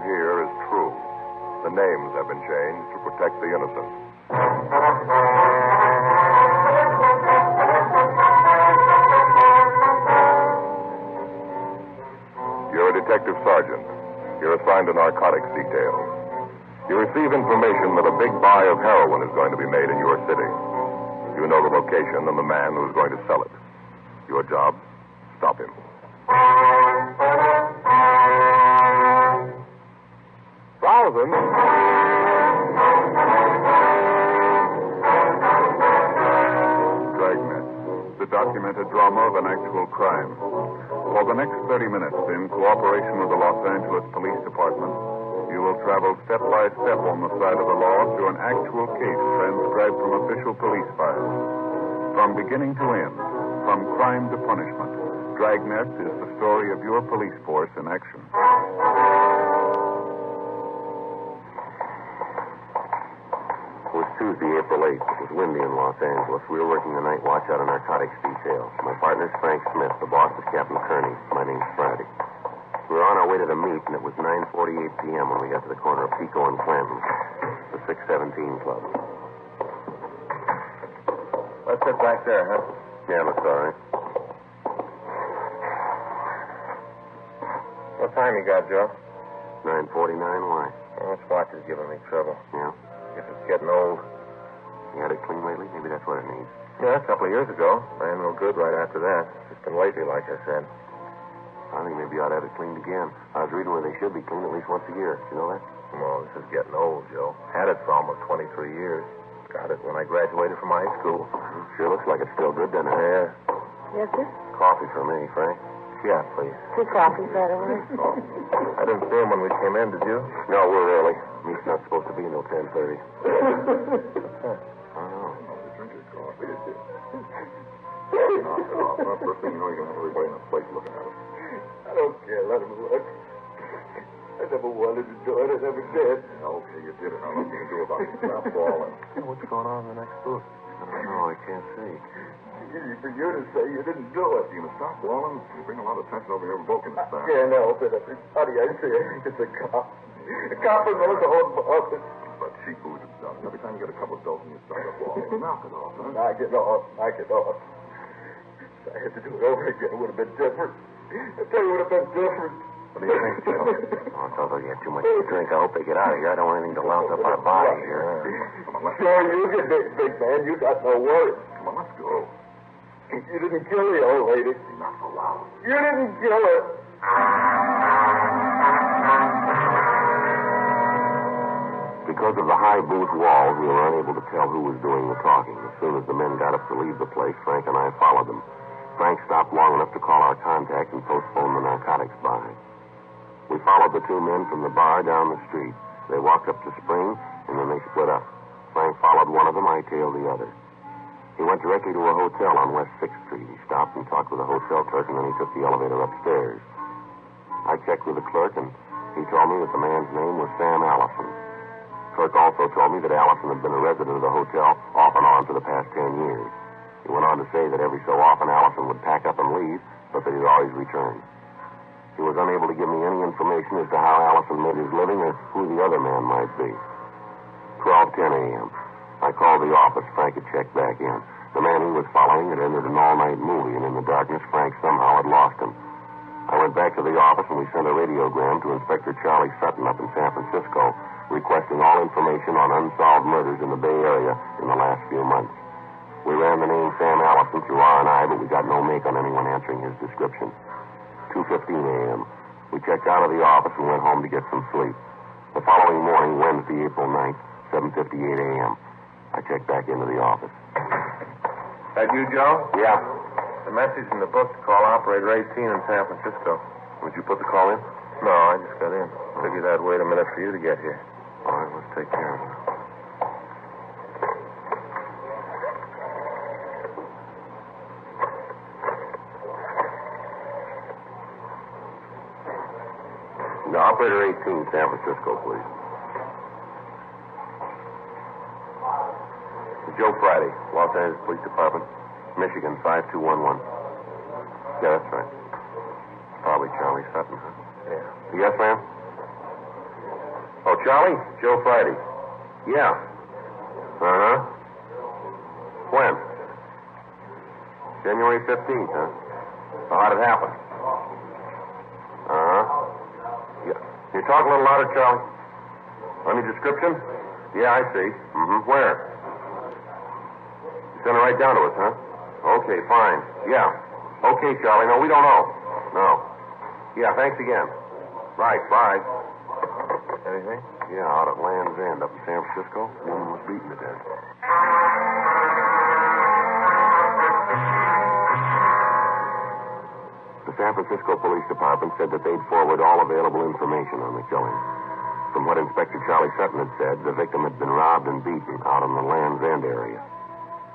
here is true. The names have been changed to protect the innocent. You're a detective sergeant. You're assigned to narcotics detail. You receive information that a big buy of heroin is going to be made in your city. You know the location and the man who's going to sell it. Your job? Stop him. Thousand. Dragnet, the documented drama of an actual crime. For the next 30 minutes, in cooperation with the Los Angeles Police Department, you will travel step by step on the side of the law through an actual case transcribed from official police files. From beginning to end, from crime to punishment, Dragnet is the story of your police force in action. It was Tuesday, April 8th. It was windy in Los Angeles. We were working the night watch out of narcotics detail. My partner's Frank Smith. The boss is Captain Kearney. My name's Friday. We were on our way to the meet, and it was 9:48 p.m. when we got to the corner of Pico and Clanton, the 617 Club. Let's sit back there, huh? Yeah, that's all right. What time you got, Joe? 9:49, why? Oh, this watch is giving me trouble. Yeah? Guess it's getting old. You had it clean lately? Maybe that's what it needs. Yeah, a couple of years ago. Ran real good right after that. It's just been lately, like I said. I think maybe you ought to have it cleaned again. I was reading where they should be cleaned at least once a year. You know that? Well, this is getting old, Joe. Had it for almost 23 years. Got it when I graduated from high school. Sure looks like it's still good, doesn't it? Yeah. Yes, sir? Coffee for me, Frank. Yeah, please. 2 coffees, by the way. Oh. I didn't see him when we came in, did you? No, we're early. Meet's not supposed to be until 10:30. What's that? I don't know. Drink your coffee. Knock it off. Well, first thing you know, you're going to have everybody in the place looking at us. I don't care. Let him look. I never wanted to do it. I never did. Okay, you did it. Now, nothing you can do about it. Stop falling. What's going on in the next booth? I don't know. I can't see. Easy for you to say you didn't do it. You must stop falling. You bring a lot of attention over here revoking this back. Can't help it. Everybody I see, it's a cop. A cop in the whole office. But cheap booze is done. Every time you get a couple of dozen, you start to fall. Knock it off, huh? Knock it off. If I had to do it over again, it would have been different. I tell you, it would have been different. What do you think, Joe? Oh, it sounds like you had too much to drink. I hope they get out of here. I don't want anything to lounge up our body here. Come on, let's Sure, you get big man. You got no worries. Come on, let's go. You didn't kill the old lady. Not so loud. You didn't kill her. Because of the high booth walls, we were unable to tell who was doing the talking. As soon as the men got up to leave the place, Frank and I followed them. Frank stopped long enough to call our contact and postpone the narcotics buy. We followed the 2 men from the bar down the street. They walked up to Spring, and then they split up. Frank followed one of them, I tailed the other. He went directly to a hotel on West 6th Street. He stopped and talked with the hotel clerk, and then he took the elevator upstairs. I checked with the clerk, and he told me that the man's name was Sam Allison. The clerk also told me that Allison had been a resident of the hotel off and on for the past 10 years. He went on to say that every so often Allison would pack up and leave, but that he'd always return. He was unable to give me any information as to how Allison made his living or who the other man might be. 12:10 a.m. I called the office. Frank had checked back in. The man he was following had entered an all-night movie, and in the darkness, Frank somehow had lost him. I went back to the office, and we sent a radiogram to Inspector Charlie Sutton up in San Francisco, requesting all information on unsolved murders in the Bay Area in the last few months. We ran the name Sam Allison through R&I, but we got no make on anyone answering his description. 2:15 a.m. We checked out of the office and went home to get some sleep. The following morning, Wednesday, April 9th, 7:58 a.m., I checked back into the office. That you, Joe? Yeah. The message in the book to call operator 18 in San Francisco. Would you put the call in? No, I just got in. Figured I'd wait a minute for you to get here. All right, let's take care of it. The operator 18, San Francisco, please. Joe Friday, Los Angeles Police Department, Michigan 5211. Yeah, that's right. Probably Charlie Sutton, huh? Yeah. Yes, ma'am? Oh, Charlie? Joe Friday. Yeah. Uh-huh. When? January 15th, huh? Oh, how'd it happen? Uh-huh. Yeah. Can you talk a little louder, Charlie? Any description? Yeah, I see. Mm-hmm. Where? You sent it right down to us, huh? Okay, fine. Yeah. Okay, Charlie. No, we don't know. No. Yeah, thanks again. Right, bye. Anything? Yeah, out at Land's End up in San Francisco. Woman was beaten to death. The San Francisco Police Department said that they'd forward all available information on the killing. From what Inspector Charlie Sutton had said, the victim had been robbed and beaten out in the Land's End area.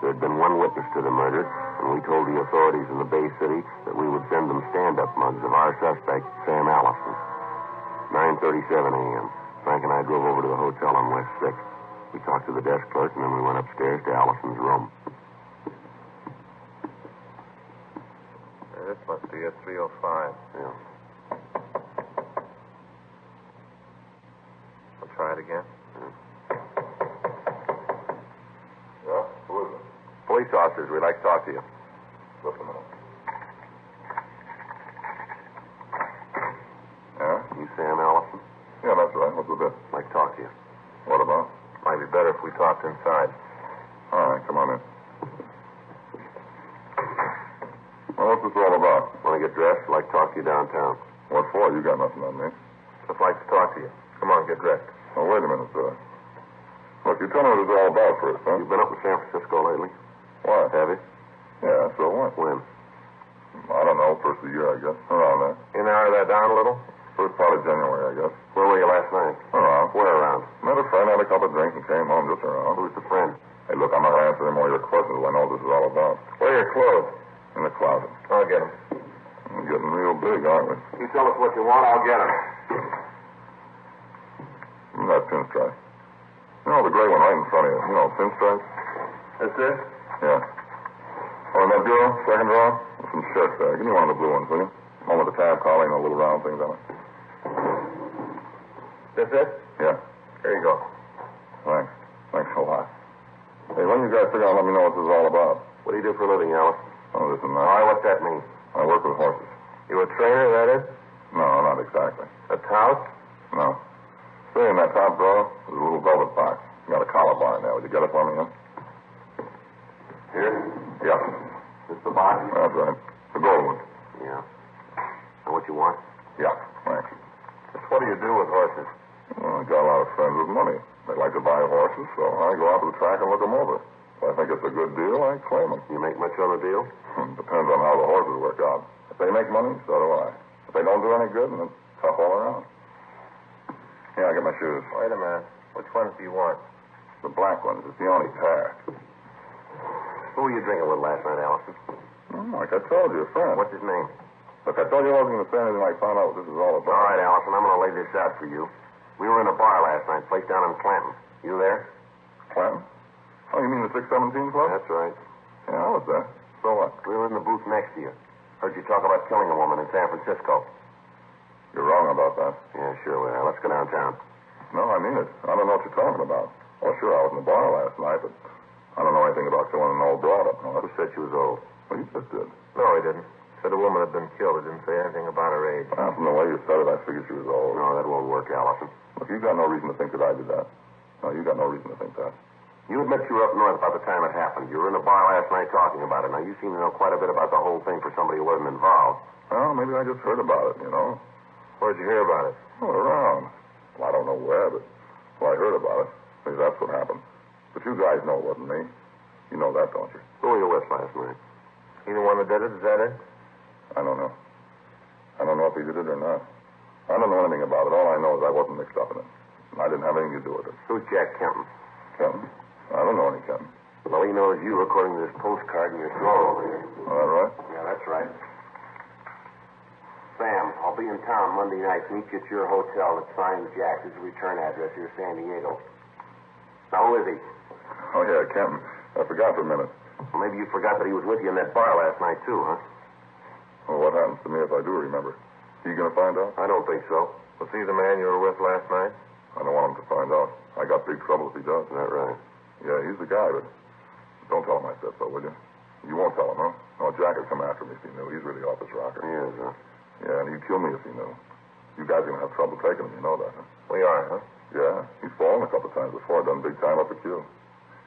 There had been one witness to the murder, and we told the authorities in the Bay City that we would send them stand-up mugs of our suspect, Sam Allison. 9:37 a.m. Frank and I drove over to the hotel on West 6th. We talked to the desk clerk, and then we went upstairs to Allison's room. This must be at 3:05. Yeah. I'll try it again. Yeah? Who is it? Police officers, we'd like to talk to you. Just a minute. Yeah? You Sam Allison? Yeah, that's right. What's with this? I'd like to talk to you. What about? Might be better if we talked inside. All right, come on in. Well, what's this all about? Want to get dressed? I'd like to talk to you downtown. What for? You got nothing on me. Just like to talk to you. Come on, get dressed. Oh, wait a minute, sir. Look, you tell me what it's all about first, huh? You been up in San Francisco lately? Why? Have you? Yeah, so what? When? I don't know, first of the year, I guess. Around there. You narrow that down a little? First part of January, I guess. Where were you last night? Around. Where around? Met a friend, had a couple of drinks, and came home just around. Who's the friend? Hey, look, I'm not going to answer any more of your questions till I know what this is all about. Where are your clothes? In the closet. I'll get them. We're getting real big, aren't we? You tell us what you want, I'll get them. That pinstripe. You know, the gray one right in front of you. You know, pinstripe? That's it? Yeah. Oh, in that bureau, second drawer, there's some shirts there. Give me one of the blue ones, will you? One with the tab collar and the little round things on it. That's it? Yeah. Here you go. Thanks. Thanks a lot. Hey, when you guys figure out, let me know what this is all about. What do you do for a living, Alice? Oh, this and All right, that. what's that mean? I work with horses. You a trainer, that is? No, not exactly. A tout? No. See, in that top drawer, there's a little velvet box. Got a collar bar in there. Would you get it for me, huh? Here? Yeah. This the box? That's right. The gold one. Yeah. And what you want? Yeah. Thanks. Just what do you do with horses? Well, I got a lot of friends with money. They like to buy horses, so I go out to the track and look them over. If I think it's a good deal, I claim them. You make much on the deal? Depends on how the horses work out. If they make money, so do I. If they don't do any good, then it's tough all around. Yeah, I'll get my shoes. Wait a minute. Which ones do you want? The black ones. It's the only pair. Who were you drinking with last night, Allison? Like I told you, a friend. What's his name? Look, I told you I wasn't going to say anything like find out what this is all about. All right, Allison, I'm going to lay this out for you. We were in a bar last night, place down in Clanton. You there? Clem? Oh, you mean the 617 club? That's right. Yeah, I was there. So what? We were in the booth next to you. Heard you talk about killing a woman in San Francisco. You're wrong about that. Yeah, sure we are. Let's go downtown. No, I mean it. I don't know what you're talking about. Oh, sure, I was in the bar last night, but I don't know anything about killing an old broad up north. Who said she was old? Well, you just did. No, he didn't. Said a woman had been killed. He didn't say anything about her age. Well, from the way you said it, I figured she was old. No, that won't work, Allison. Look, you got no reason to think that I did that. No, you got no reason to think that. You admit you were up north about the time it happened. You were in a bar last night talking about it. Now, you seem to know quite a bit about the whole thing for somebody who wasn't involved. Well, maybe I just heard about it, you know. Where'd you hear about it? Oh, around. Well, I don't know where, but I heard about it. Maybe that's what happened. But you guys know it wasn't me. You know that, don't you? Who were you with last night? He the one that did it? Is that it? I don't know. I don't know if he did it or not. I don't know anything about it. All I know is I wasn't mixed up in it. And I didn't have anything to do with it. Who's Jack Kenton? Kenton? I don't know any Kenton. Well, he knows you according to this postcard in your drawer over here. Is that right? Yeah, that's right. Sam, I'll be in town Monday night. Meet you at your hotel. It's signed Jack. This is a return address here, San Diego. Now, who is he? Oh, yeah, Kenton. I forgot for a minute. Well, maybe you forgot that he was with you in that bar last night, too, huh? Well, what happens to me if I do remember? You going to find out? I don't think so. Was he the man you were with last night? I don't want him to find out. I got big trouble if he does. Is that right? Yeah, he's the guy, but don't tell him I said so, will you? You won't tell him, huh? No, Jack would come after me if he knew. He's really off his rocker. He is, huh? Yeah, and he'd kill me if he knew. You guys are going to have trouble taking him, you know that, huh? We are, huh? Yeah, he's fallen a couple of times before, done big time up at Q.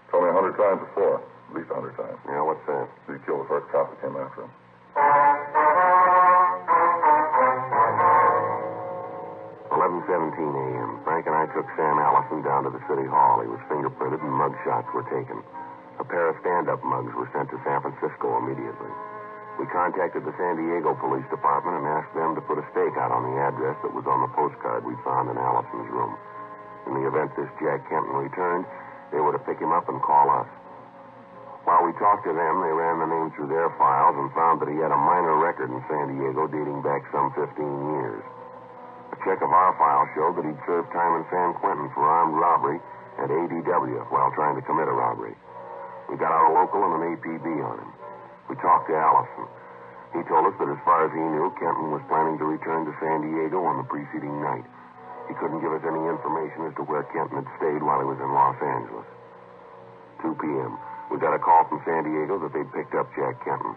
Told me 100 times before, at least 100 times. Yeah, what's that? He killed the first cop that came after him. 11:17 a.m. Frank and I took Sam Allison down to the city hall. He was fingerprinted and mug shots were taken. A pair of stand-up mugs were sent to San Francisco immediately. We contacted the San Diego Police Department and asked them to put a stake out on the address that was on the postcard we found in Allison's room. In the event this Jack Kenton returned, they were to pick him up and call us. While we talked to them, they ran the name through their files and found that he had a minor record in San Diego dating back some 15 years. A check of our file showed that he'd served time in San Quentin for armed robbery and ADW while trying to commit a robbery. We got out a local and an APB on him. We talked to Allison. He told us that as far as he knew, Kenton was planning to return to San Diego on the preceding night. He couldn't give us any information as to where Kenton had stayed while he was in Los Angeles. 2 p.m. We got a call from San Diego that they'd picked up Jack Kenton.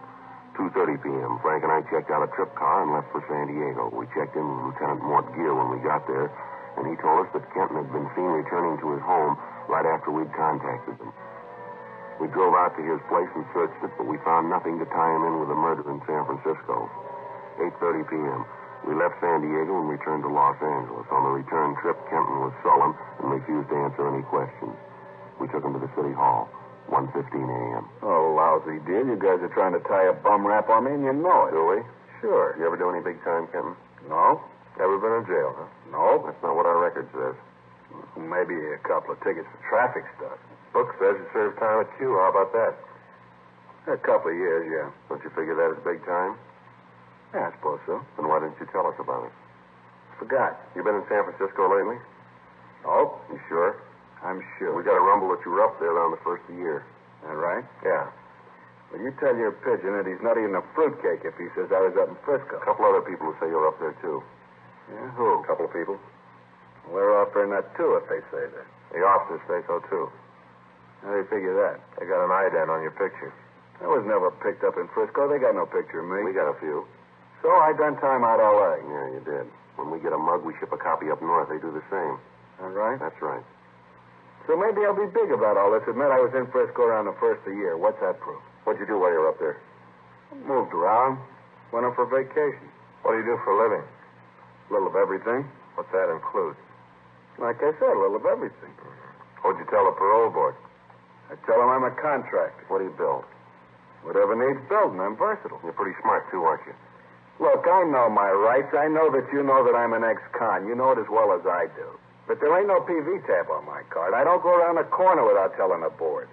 2:30 p.m. Frank and I checked out a trip car and left for San Diego. We checked in with Lieutenant Mort Gear when we got there, and he told us that Kenton had been seen returning to his home right after we'd contacted him. We drove out to his place and searched it, but we found nothing to tie him in with a murder in San Francisco. 8:30 p.m. We left San Diego and returned to Los Angeles. On the return trip, Kenton was sullen and refused to answer any questions. We took him to the city hall. 1:15 a.m. Oh, lousy deal. You guys are trying to tie a bum rap on me, and you know it. Do we? Sure. You ever do any big time, Kenton? No? Ever been in jail, huh? No. That's not what our record says. Maybe a couple of tickets for traffic stuff. Book says you served time at Q. How about that? A couple of years, yeah. Don't you figure that as big time? Yeah, I suppose so. Then why didn't you tell us about it? Forgot. You been in San Francisco lately? Oh? You sure? I'm sure. We got a rumble that you were up there around the first of the year. That right? Yeah. Well, you tell your pigeon that he's not eating a fruitcake if he says I was up in Frisco. A couple other people who say you're up there, too. Yeah, who? A couple of people. Well, they're offering that, too, if they say that. The officers say so, too. How do they figure that? They got an ident on your picture. I was never picked up in Frisco. They got no picture of me. We got a few. So I done time out L.A. Yeah, you did. When we get a mug, we ship a copy up north. They do the same. That right? That's right. So maybe I'll be big about all this. Admit I was in Frisco around the first of the year. What's that proof? What'd you do while you were up there? Moved around. Went up for vacation. What do you do for a living? A little of everything. What's that include? Like I said, a little of everything. What'd you tell the parole board? I tell them I'm a contractor. What do you build? Whatever needs building. I'm versatile. You're pretty smart, too, aren't you? Look, I know my rights. I know that you know that I'm an ex-con. You know it as well as I do. But there ain't no PV tab on my card. I don't go around the corner without telling the board.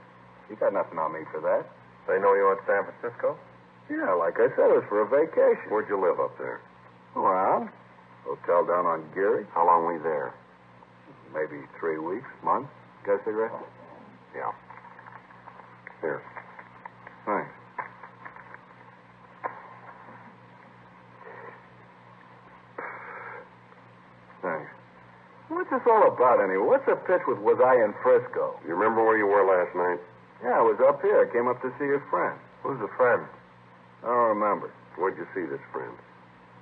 You got nothing on me for that. They know you went to San Francisco? Yeah, like I said, it was for a vacation. Where'd you live up there? Well, hotel down on Geary. How long were you there? Maybe 3 weeks, month. Got a cigarette? Yeah. Here. Thanks. Thanks. What's this all about, anyway? What's the pitch with was I in Frisco? You remember where you were last night? Yeah, I was up here. I came up to see your friend. Who's the friend? I don't remember. Where'd you see this friend?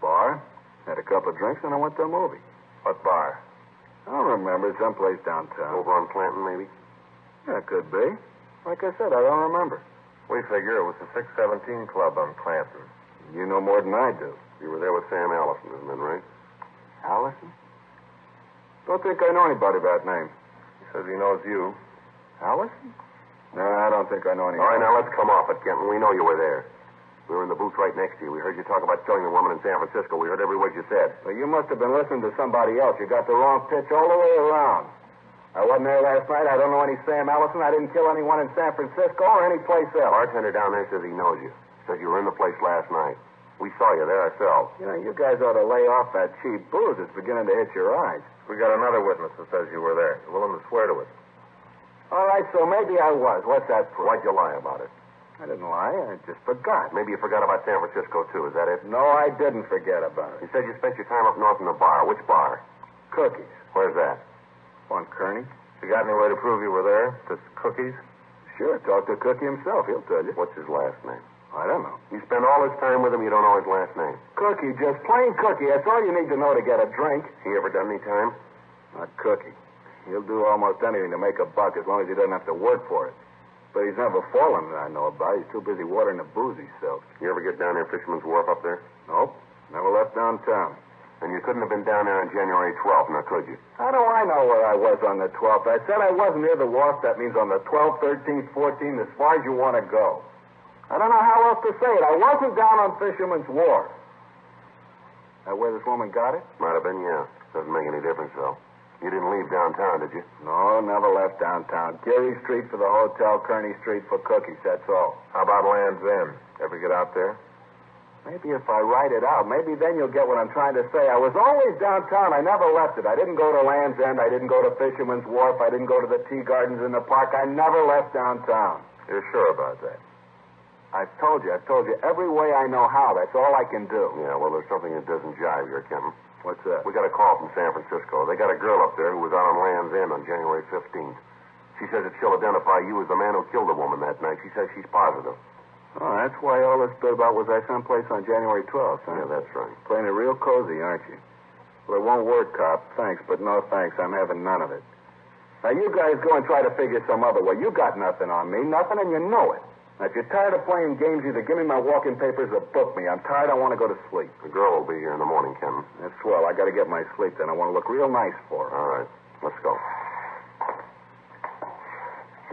Bar. Had a couple of drinks, and I went to a movie. What bar? I don't remember. Someplace downtown. Over on Clanton, maybe? Yeah, it could be. Like I said, I don't remember. We figure it was the 617 Club on Clanton. You know more than I do. You were there with Sam Allison, isn't that right? Allison? Don't think I know anybody by that name. He says he knows you. Allison? No, I don't think I know anybody. All right, now let's come off it, Kenton. We know you were there. We were in the booth right next to you. We heard you talk about killing the woman in San Francisco. We heard every word you said. Well, you must have been listening to somebody else. You got the wrong pitch all the way around. I wasn't there last night. I don't know any Sam Allison. I didn't kill anyone in San Francisco or any place else. Bartender down there says he knows you. Says you were in the place last night. We saw you there ourselves. You know, you guys ought to lay off that cheap booze. It's beginning to hit your eyes. We got another witness that says you were there. He's willing to swear to it. All right, so maybe I was. What's that proof? Why'd you lie about it? I didn't lie. I just forgot. Maybe you forgot about San Francisco, too. Is that it? No, I didn't forget about it. You said you spent your time up north in the bar. Which bar? Cookies. Where's that? on, Kearney. You got any way to prove you were there? Just cookies? Sure, talk to Cookie himself. He'll tell you. What's his last name? I don't know. You spend all this time with him, you don't know his last name. Cookie, just plain Cookie. That's all you need to know to get a drink. He ever done any time? Not Cookie. He'll do almost anything to make a buck as long as he doesn't have to work for it. But he's never fallen that I know about. He's too busy watering the booze he sells. You ever get down there Fisherman's Wharf up there? Nope. Never left downtown. And you couldn't have been down there on January 12th, now could you? How do I know where I was on the 12th? I said I wasn't near the wharf. That means on the 12th, 13th, 14th, as far as you want to go. I don't know how else to say it. I wasn't down on Fisherman's Wharf. That where this woman got it? Might have been, yeah. Doesn't make any difference, though. You didn't leave downtown, did you? No, never left downtown. Geary Street for the hotel, Kearney Street for cookies, that's all. How about Land's End? Ever get out there? Maybe if I write it out, maybe then you'll get what I'm trying to say. I was always downtown. I never left it. I didn't go to Land's End. I didn't go to Fisherman's Wharf. I didn't go to the tea gardens in the park. I never left downtown. You're sure about that? I've told you every way I know how. That's all I can do. Yeah, well, there's something that doesn't jive here, Kenton. What's that? We got a call from San Francisco. They got a girl up there who was out on Land's End on January 15th. She says that she'll identify you as the man who killed the woman that night. She says she's positive. Oh, that's why all this bit about was I someplace on January 12th, huh? Yeah, that's right. Playing it real cozy, aren't you? Well, it won't work, cop. Thanks, but no thanks. I'm having none of it. Now, you guys go and try to figure some other way. You got nothing on me, nothing, and you know it. Now, if you're tired of playing games, either give me my walking papers or book me. I'm tired. I want to go to sleep. The girl will be here in the morning, Kenton. That's swell. I got to get my sleep then. I want to look real nice for her. All right. Let's go.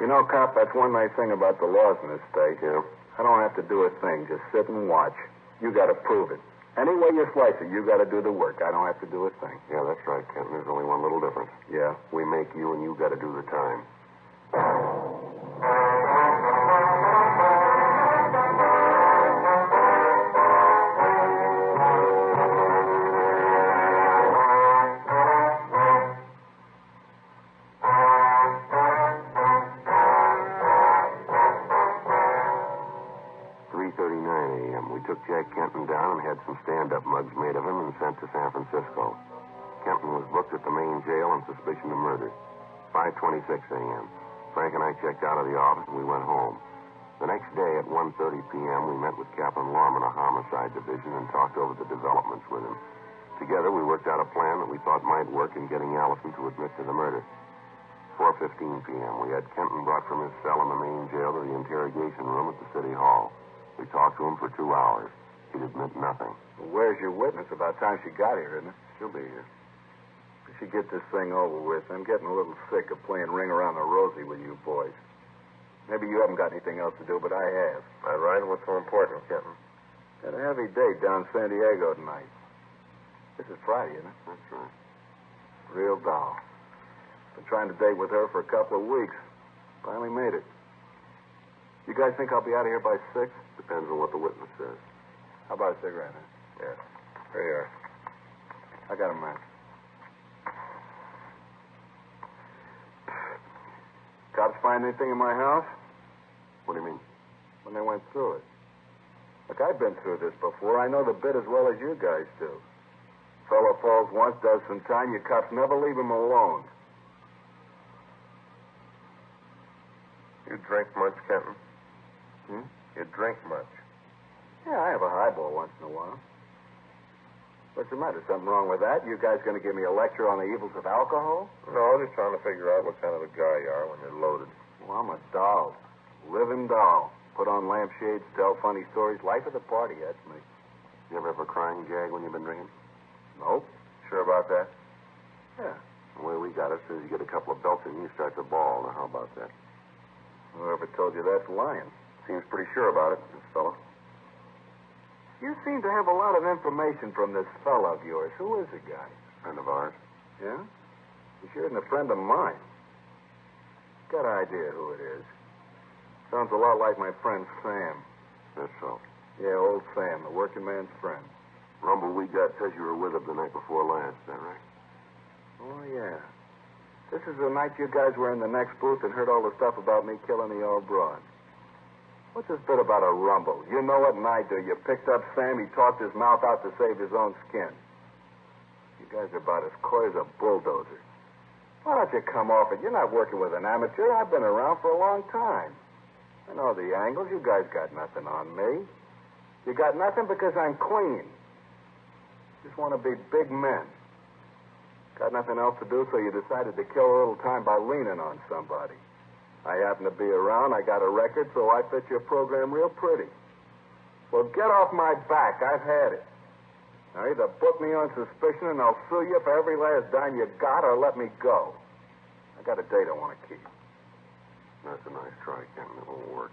You know, cop, that's one nice thing about the laws in this state. Yeah? I don't have to do a thing. Just sit and watch. You got to prove it. Any way you slice it, you got to do the work. I don't have to do a thing. Yeah, that's right, Kenton. There's only one little difference. Yeah? We make you, and you got to do the time. Jack Kenton down and had some stand-up mugs made of him and sent to San Francisco. Kenton was booked at the main jail on suspicion of murder. 5:26 a.m. Frank and I checked out of the office and we went home. The next day at 1:30 p.m., we met with Captain Lorman of Homicide Division and talked over the developments with him. Together, we worked out a plan that we thought might work in getting Allison to admit to the murder. 4:15 p.m., we had Kenton brought from his cell in the main jail to the interrogation room at the City Hall. We talked to him for 2 hours. He'd admit nothing. Well, where's your witness? About time she got here, isn't it? She'll be here. We should get this thing over with. I'm getting a little sick of playing ring around the rosy with you boys. Maybe you haven't got anything else to do, but I have. All right. What's so important, Kenton? Got a heavy date down San Diego tonight. This is Friday, isn't it? That's right. Real doll. Been trying to date with her for a couple of weeks. Finally made it. You guys think I'll be out of here by 6? Depends on what the witness says. How about a cigarette, huh? Yeah. Here you are. I got a match. Cops find anything in my house? What do you mean? When they went through it. Look, I've been through this before. I know the bit as well as you guys do. Fellow falls once, does some time. You cops never leave him alone. You drink much, Kenton? Hmm? You drink much? Yeah, I have a highball once in a while. What's the matter? Something wrong with that? You guys going to give me a lecture on the evils of alcohol? No, just trying to figure out what kind of a guy you are when you're loaded. Well, I'm a doll. Living doll. Put on lampshades, tell funny stories. Life of the party, that's me. You ever have a crying jag when you've been drinking? Nope. Sure about that? Yeah. The way we got it says you get a couple of belts and you start to bawl. Now, how about that? Whoever told you that's lying? Seems pretty sure about it, this fellow. You seem to have a lot of information from this fellow of yours. Who is the guy? Friend of ours. Yeah? He sure isn't a friend of mine. Got an idea who it is. Sounds a lot like my friend Sam. That's so. Yeah, old Sam, the working man's friend. Rumble we got says you were with him the night before last, is that right? Oh, yeah. This is the night you guys were in the next booth and heard all the stuff about me killing the old broad. What's this bit about a rumble? You know it and I do. You picked up Sam. He talked his mouth out to save his own skin. You guys are about as coy as a bulldozer. Why don't you come off it? You're not working with an amateur. I've been around for a long time. I know the angles. You guys got nothing on me. You got nothing because I'm clean. Just want to be big men. Got nothing else to do, so you decided to kill a little time by leaning on somebody. I happen to be around. I got a record, so I fit your program real pretty. Well, get off my back. I've had it. Now, either book me on suspicion and I'll sue you for every last dime you got, or let me go. I got a date I want to keep. That's a nice try, Ken. It won't work.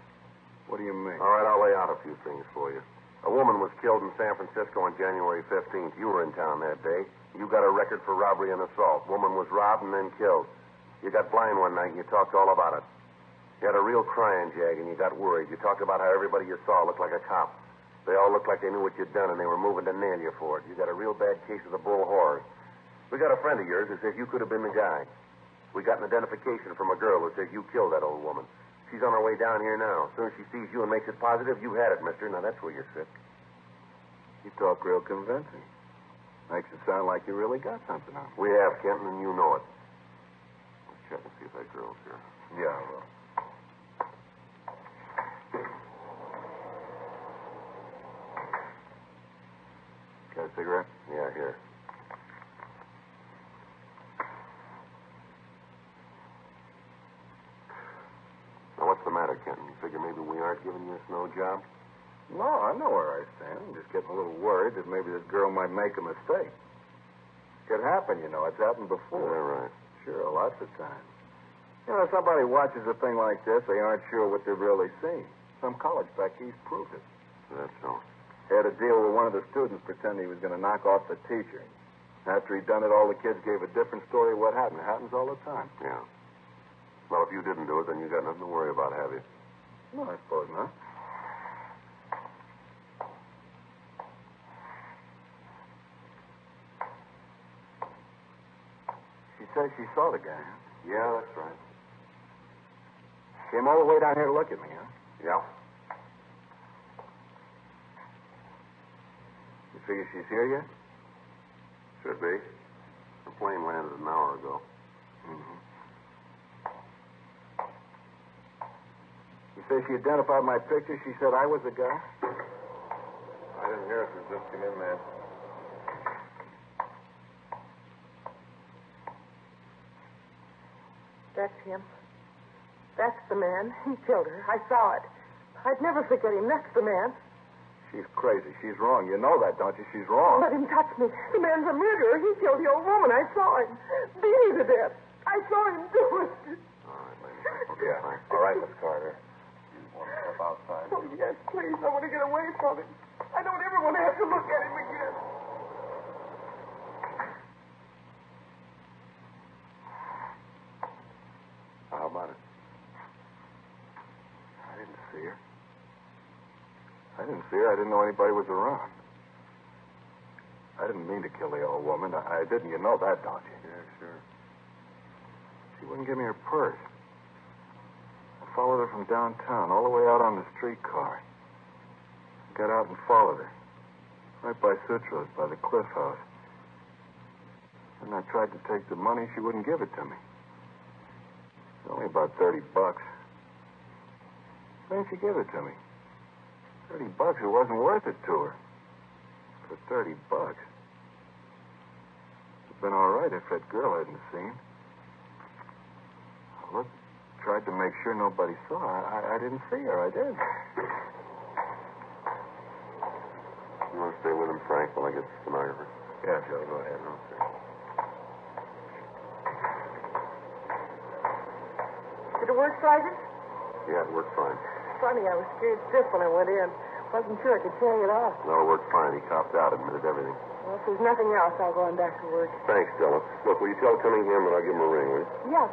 What do you mean? All right, I'll lay out a few things for you. A woman was killed in San Francisco on January 15th. You were in town that day. You got a record for robbery and assault. Woman was robbed and then killed. You got blind one night and you talked all about it. You had a real crying jag and you got worried. You talked about how everybody you saw looked like a cop. They all looked like they knew what you'd done and they were moving to nail you for it. You got a real bad case of the bull horrors. We got a friend of yours who says you could have been the guy. We got an identification from a girl who says you killed that old woman. She's on her way down here now. As soon as she sees you and makes it positive, you had it, mister. Now, that's where you're sick. You talk real convincing. Makes it sound like you really got something on me. We have, Kenton, and you know it. Let's check and see if that girl's here. Yeah, well. Got a cigarette? Yeah, here. Now, what's the matter, Kenton? You figure maybe we aren't giving you a snow job? No, I know where I stand. I'm just getting a little worried that maybe this girl might make a mistake. Could happen, you know. It's happened before. Yeah, right. Sure, lots of times. You know, if somebody watches a thing like this, they aren't sure what they've really seen. Some college back east proved it. That's so. Had a deal with one of the students pretending he was going to knock off the teacher. After he'd done it, all the kids gave a different story of what happened. It happens all the time. Yeah. Well, if you didn't do it, then you got nothing to worry about, have you? No, I suppose not. She says she saw the guy. Yeah, that's right. Came all the way down here to look at me, huh? Yeah. You figure she's here yet? Should be. The plane landed an hour ago. Mm-hmm. You say she identified my picture? She said I was the guy? I didn't hear it. It just came in, man. That's him. That's the man. He killed her. I saw it. I'd never forget him. That's the man. She's crazy. She's wrong. You know that, don't you? She's wrong. Let him touch me. The man's a murderer. He killed the old woman. I saw him. Beat me to death. I saw him do it. All right, lady. Okay, Yeah. fine. All right, Miss Carter. You want to step outside? Oh, yes, please. I want to get away from him. I don't ever want to have to look at him again. How about it? I didn't see her. I didn't know anybody was around. I didn't mean to kill the old woman. I didn't. You know that, don't you? Yeah, sure. She wouldn't give me her purse. I followed her from downtown all the way out on the streetcar. Got out and followed her. Right by Sutro's, by the Cliff House. And I tried to take the money. She wouldn't give it to me. It's only about $30. Why didn't she give it to me? $30, it wasn't worth it to her. For $30. It'd been all right if that girl hadn't seen. I looked, tried to make sure nobody saw her. I didn't see her. I did. You want to stay with him, Frank, while I get the stenographer? Yeah, Joe, go ahead. Okay. Did it work, Sergeant? Yeah, it worked fine. Funny, I was scared stiff when I went in. Wasn't sure I could carry it off. No, it worked fine. He copped out, admitted everything. Well, if there's nothing else, I'll go on back to work. Thanks, Della. Look, will you tell Cunningham that I'll give him a ring, will you? Yeah.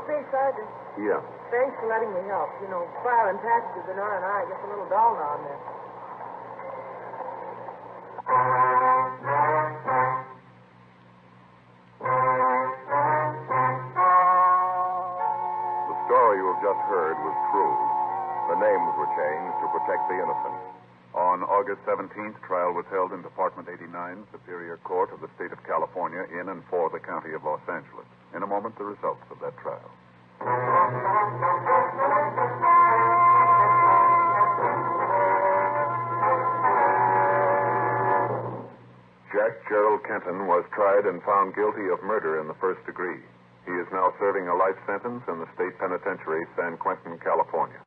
Say, Sergeant, Yeah. thanks for letting me help. You know, filing taxes and R&I gets a little dull now and then. The story you have just heard was true. The names were changed to protect the innocent. On August 17th, trial was held in Department 89, Superior Court of the State of California, in and for the County of Los Angeles. In a moment, the results of that trial. Jack Gerald Kenton was tried and found guilty of murder in the first degree. He is now serving a life sentence in the state penitentiary, San Quentin, California.